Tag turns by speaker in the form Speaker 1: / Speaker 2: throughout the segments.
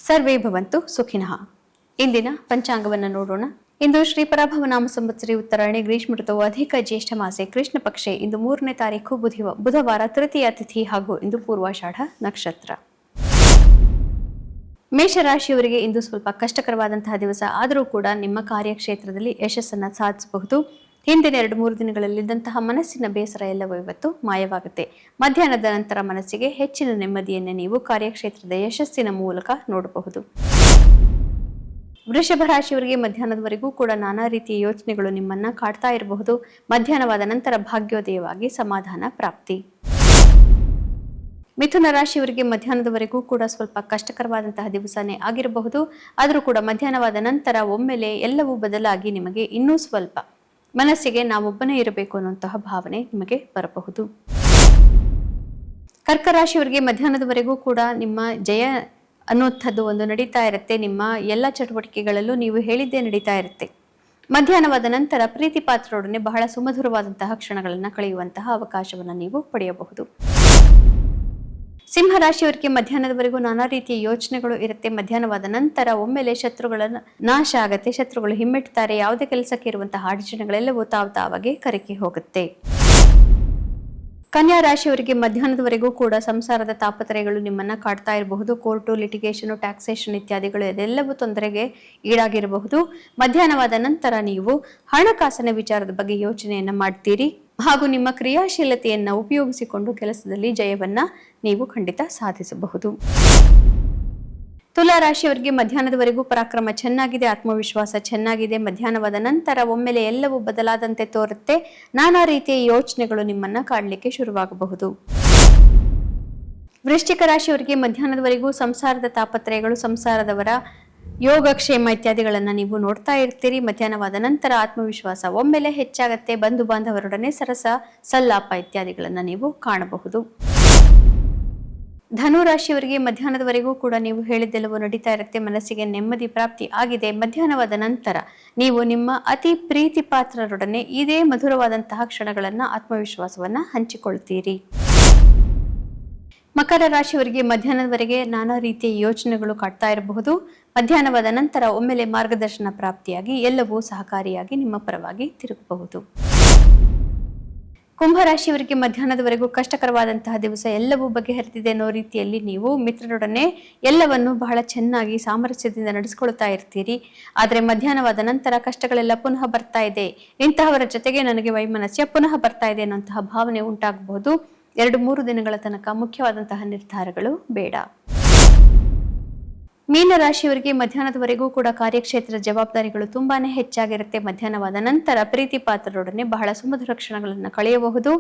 Speaker 1: ಸರ್ವೇ ಭವಂತು ಸುಖಿನಃ. ಇಂದಿನ ಪಂಚಾಂಗವನ್ನು ನೋಡೋಣ. ಇಂದು ಶ್ರೀ ಪರಾಭವ ನಾಮ ಸಂವತ್ಸರಿ ಉತ್ತರಾಯಣಿ ಗ್ರೀಷ್ಮ ಋತುವು ಅಧಿಕ ಜ್ಯೇಷ್ಠ ಮಾಸೆ ಕೃಷ್ಣ ಪಕ್ಷೆ ಇಂದು 3ನೇ ತಾರೀಕು ಬುಧವಾರ ತೃತೀಯ ತಿಥಿ ಹಾಗೂ ಇಂದು ಪೂರ್ವಾಷಾಢ ನಕ್ಷತ್ರ. ಮೇಷರಾಶಿಯವರಿಗೆ ಇಂದು ಸ್ವಲ್ಪ ಕಷ್ಟಕರವಾದಂತಹ ದಿವಸ, ಆದರೂ ಕೂಡ ನಿಮ್ಮ ಕಾರ್ಯಕ್ಷೇತ್ರದಲ್ಲಿ ಯಶಸ್ಸನ್ನು ಸಾಧಿಸಬಹುದು. ಹಿಂದಿನ 2-3 ದಿನಗಳಲ್ಲಿದ್ದಂತಹ ಮನಸ್ಸಿನ ಬೇಸರ ಎಲ್ಲವೂ ಇವತ್ತು ಮಾಯವಾಗುತ್ತೆ. ಮಧ್ಯಾಹ್ನದ ನಂತರ ಮನಸ್ಸಿಗೆ ಹೆಚ್ಚಿನ ನೆಮ್ಮದಿಯನ್ನು ನೀವು ಕಾರ್ಯಕ್ಷೇತ್ರದ ಯಶಸ್ಸಿನ ಮೂಲಕ ನೋಡಬಹುದು. ವೃಷಭ ರಾಶಿಯವರಿಗೆ ಮಧ್ಯಾಹ್ನದವರೆಗೂ ಕೂಡ ನಾನಾ ರೀತಿಯ ಯೋಚನೆಗಳು ನಿಮ್ಮನ್ನ ಕಾಡ್ತಾ ಇರಬಹುದು. ಮಧ್ಯಾಹ್ನವಾದ ನಂತರ ಭಾಗ್ಯೋದಯವಾಗಿ ಸಮಾಧಾನ ಪ್ರಾಪ್ತಿ. ಮಿಥುನ ರಾಶಿಯವರಿಗೆ ಮಧ್ಯಾಹ್ನದವರೆಗೂ ಕೂಡ ಸ್ವಲ್ಪ ಕಷ್ಟಕರವಾದಂತಹ ದಿವಸನೇ ಆಗಿರಬಹುದು. ಆದರೂ ಕೂಡ ಮಧ್ಯಾಹ್ನವಾದ ನಂತರ ಒಮ್ಮೆಲೆ ಎಲ್ಲವೂ ಬದಲಾಗಿ ನಿಮಗೆ ಇನ್ನೂ ಸ್ವಲ್ಪ ಮನಸ್ಸಿಗೆ ನಾವೊಬ್ಬನೇ ಇರಬೇಕು ಅನ್ನುವಂತಹ ಭಾವನೆ ನಿಮಗೆ ಬರಬಹುದು. ಕರ್ಕ ರಾಶಿಯವರಿಗೆ ಮಧ್ಯಾಹ್ನದವರೆಗೂ ಕೂಡ ನಿಮ್ಮ ಜಯ ಅನ್ನುವಂಥದ್ದು ಒಂದು ನಡೀತಾ ಇರುತ್ತೆ. ನಿಮ್ಮ ಎಲ್ಲ ಚಟುವಟಿಕೆಗಳಲ್ಲೂ ನೀವು ಹೇಳಿದ್ದೇ ನಡೀತಾ ಇರುತ್ತೆ. ಮಧ್ಯಾಹ್ನವಾದ ನಂತರ ಪ್ರೀತಿ ಪಾತ್ರರೊಡನೆ ಬಹಳ ಸುಮಧುರವಾದಂತಹ ಕ್ಷಣಗಳನ್ನು ಕಳೆಯುವಂತಹ ಅವಕಾಶವನ್ನು ನೀವು ಪಡೆಯಬಹುದು. ಸಿಂಹ ರಾಶಿಯವರಿಗೆ ಮಧ್ಯಾಹ್ನದವರೆಗೂ ನಾನಾ ರೀತಿಯ ಯೋಚನೆಗಳು ಇರುತ್ತೆ. ಮಧ್ಯಾಹ್ನವಾದ ನಂತರ ಒಮ್ಮೆಲೆ ಶತ್ರುಗಳ ನಾಶ ಆಗತ್ತೆ. ಶತ್ರುಗಳು ಹಿಮ್ಮೆಟ್ಟುತ್ತಾರೆ. ಯಾವುದೇ ಕೆಲಸಕ್ಕೆ ಇರುವಂತಹ ಅಡಚಣೆಗಳೆಲ್ಲವೂ ತಾವಾಗೆ ಕರಗಿ ಹೋಗುತ್ತೆ. ಕನ್ಯಾ ರಾಶಿಯವರಿಗೆ ಮಧ್ಯಾಹ್ನದವರೆಗೂ ಕೂಡ ಸಂಸಾರದ ತಾಪತ್ರಯಗಳು ನಿಮ್ಮನ್ನ ಕಾಡ್ತಾ ಇರಬಹುದು. ಕೋರ್ಟು, ಲಿಟಿಗೇಷನ್, ಟ್ಯಾಕ್ಸೇಷನ್ ಇತ್ಯಾದಿಗಳು ಇದೆಲ್ಲವೂ ತೊಂದರೆಗೆ ಈಡಾಗಿರಬಹುದು. ಮಧ್ಯಾಹ್ನವಾದ ನಂತರ ನೀವು ಹಣಕಾಸಿನ ವಿಚಾರದ ಬಗ್ಗೆ ಯೋಚನೆಯನ್ನ ಮಾಡ್ತೀರಿ ಹಾಗೂ ನಿಮ್ಮ ಕ್ರಿಯಾಶೀಲತೆಯನ್ನ ಉಪಯೋಗಿಸಿಕೊಂಡು ಕೆಲಸದಲ್ಲಿ ಜಯವನ್ನ ನೀವು ಖಂಡಿತ ಸಾಧಿಸಬಹುದು. ತುಲಾ ರಾಶಿಯವರಿಗೆ ಮಧ್ಯಾಹ್ನದವರೆಗೂ ಪರಾಕ್ರಮ ಚೆನ್ನಾಗಿದೆ, ಆತ್ಮವಿಶ್ವಾಸ ಚೆನ್ನಾಗಿದೆ. ಮಧ್ಯಾಹ್ನವಾದ ನಂತರ ಒಮ್ಮೆಲೆ ಎಲ್ಲವೂ ಬದಲಾದಂತೆ ತೋರುತ್ತೆ. ನಾನಾ ರೀತಿಯ ಯೋಚನೆಗಳು ನಿಮ್ಮನ್ನ ಕಾಡಲಿಕ್ಕೆ ಶುರುವಾಗಬಹುದು. ವೃಶ್ಚಿಕ ರಾಶಿಯವರಿಗೆ ಮಧ್ಯಾಹ್ನದವರೆಗೂ ಸಂಸಾರದ ತಾಪತ್ರಯಗಳು, ಸಂಸಾರದವರ ಯೋಗಕ್ಷೇಮ ಇತ್ಯಾದಿಗಳನ್ನ ನೀವು ನೋಡ್ತಾ ಇರ್ತೀರಿ. ಮಧ್ಯಾಹ್ನವಾದ ನಂತರ ಆತ್ಮವಿಶ್ವಾಸ ಒಮ್ಮೆಲೆ ಹೆಚ್ಚಾಗತ್ತೆ. ಬಂಧು ಬಾಂಧವರೊಡನೆ ಸರಸ ಸಲ್ಲಾಪ ಇತ್ಯಾದಿಗಳನ್ನ ನೀವು ಕಾಣಬಹುದು. ಧನು ರಾಶಿಯವರಿಗೆ ಮಧ್ಯಾಹ್ನದವರೆಗೂ ಕೂಡ ನೀವು ಹೇಳಿದ್ದೆಲ್ಲವೂ ನಡೀತಾ ಇರುತ್ತೆ. ಮನಸ್ಸಿಗೆ ನೆಮ್ಮದಿ ಪ್ರಾಪ್ತಿ ಆಗಿದೆ. ಮಧ್ಯಾಹ್ನವಾದ ನಂತರ ನೀವು ನಿಮ್ಮ ಅತಿ ಪ್ರೀತಿ ಪಾತ್ರರೊಡನೆ ಇದೇ ಮಧುರವಾದಂತಹ ಕ್ಷಣಗಳನ್ನ, ಆತ್ಮವಿಶ್ವಾಸವನ್ನ ಹಂಚಿಕೊಳ್ತೀರಿ. ಮಕರ ರಾಶಿಯವರಿಗೆ ಮಧ್ಯಾಹ್ನದವರೆಗೆ ನಾನಾ ರೀತಿಯ ಯೋಚನೆಗಳು ಕಾಡ್ತಾ ಇರಬಹುದು. ಮಧ್ಯಾಹ್ನವಾದ ನಂತರ ಒಮ್ಮೆಲೆ ಮಾರ್ಗದರ್ಶನ ಪ್ರಾಪ್ತಿಯಾಗಿ ಎಲ್ಲವೂ ಸಹಕಾರಿಯಾಗಿ ನಿಮ್ಮ ಪರವಾಗಿ ತಿರುಗಬಹುದು. ಕುಂಭರಾಶಿಯವರಿಗೆ ಮಧ್ಯಾಹ್ನದವರೆಗೂ ಕಷ್ಟಕರವಾದಂತಹ ದಿವಸ, ಎಲ್ಲವೂ ಬಗೆಹರಿದಿದೆ ಅನ್ನೋ ರೀತಿಯಲ್ಲಿ ನೀವು ಮಿತ್ರರೊಡನೆ ಎಲ್ಲವನ್ನು ಬಹಳ ಚೆನ್ನಾಗಿ ಸಾಮರಸ್ಯದಿಂದ ನಡೆಸ್ಕೊಳ್ತಾ ಇರ್ತೀರಿ. ಆದರೆ ಮಧ್ಯಾಹ್ನವಾದ ನಂತರ ಕಷ್ಟಗಳೆಲ್ಲ ಪುನಃ ಬರ್ತಾ ಇದೆ, ಇಂತಹವರ ಜೊತೆಗೆ ನನಗೆ ವೈಮನಸ್ಯ ಪುನಃ ಬರ್ತಾ ಇದೆ ಅನ್ನುವಂತಹ ಭಾವನೆ ಉಂಟಾಗಬಹುದು. 2-3 ದಿನಗಳ ತನಕ ಮುಖ್ಯವಾದಂತಹ ನಿರ್ಧಾರಗಳು ಬೇಡ. ಮೀನರಾಶಿಯವರಿಗೆ ಮಧ್ಯಾಹ್ನದವರೆಗೂ ಕೂಡ ಕಾರ್ಯಕ್ಷೇತ್ರದ ಜವಾಬ್ದಾರಿಗಳು ತುಂಬಾನೇ ಹೆಚ್ಚಾಗಿರುತ್ತೆ. ಮಧ್ಯಾಹ್ನವಾದ ನಂತರ ಪ್ರೀತಿ ಪಾತ್ರರೊಡನೆ ಬಹಳ ಸುಮಧುರ ಕ್ಷಣಗಳನ್ನು ಕಳೆಯಬಹುದು.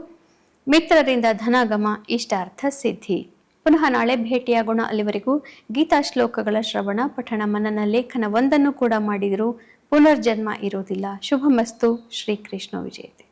Speaker 1: ಮಿತ್ರರಿಂದ ಧನಾಗಮ, ಇಷ್ಟಾರ್ಥ ಸಿದ್ಧಿ. ಪುನಃ ನಾಳೆ ಭೇಟಿಯಾಗೋಣ. ಅಲ್ಲಿವರೆಗೂ ಗೀತಾ ಶ್ಲೋಕಗಳ ಶ್ರವಣ, ಪಠಣ, ಮನನ, ಲೇಖನ ಒಂದನ್ನು ಕೂಡ ಮಾಡಿದರೂ ಪುನರ್ಜನ್ಮ ಇರುವುದಿಲ್ಲ. ಶುಭಮಸ್ತು. ಶ್ರೀಕೃಷ್ಣ ವಿಜಯತೆ.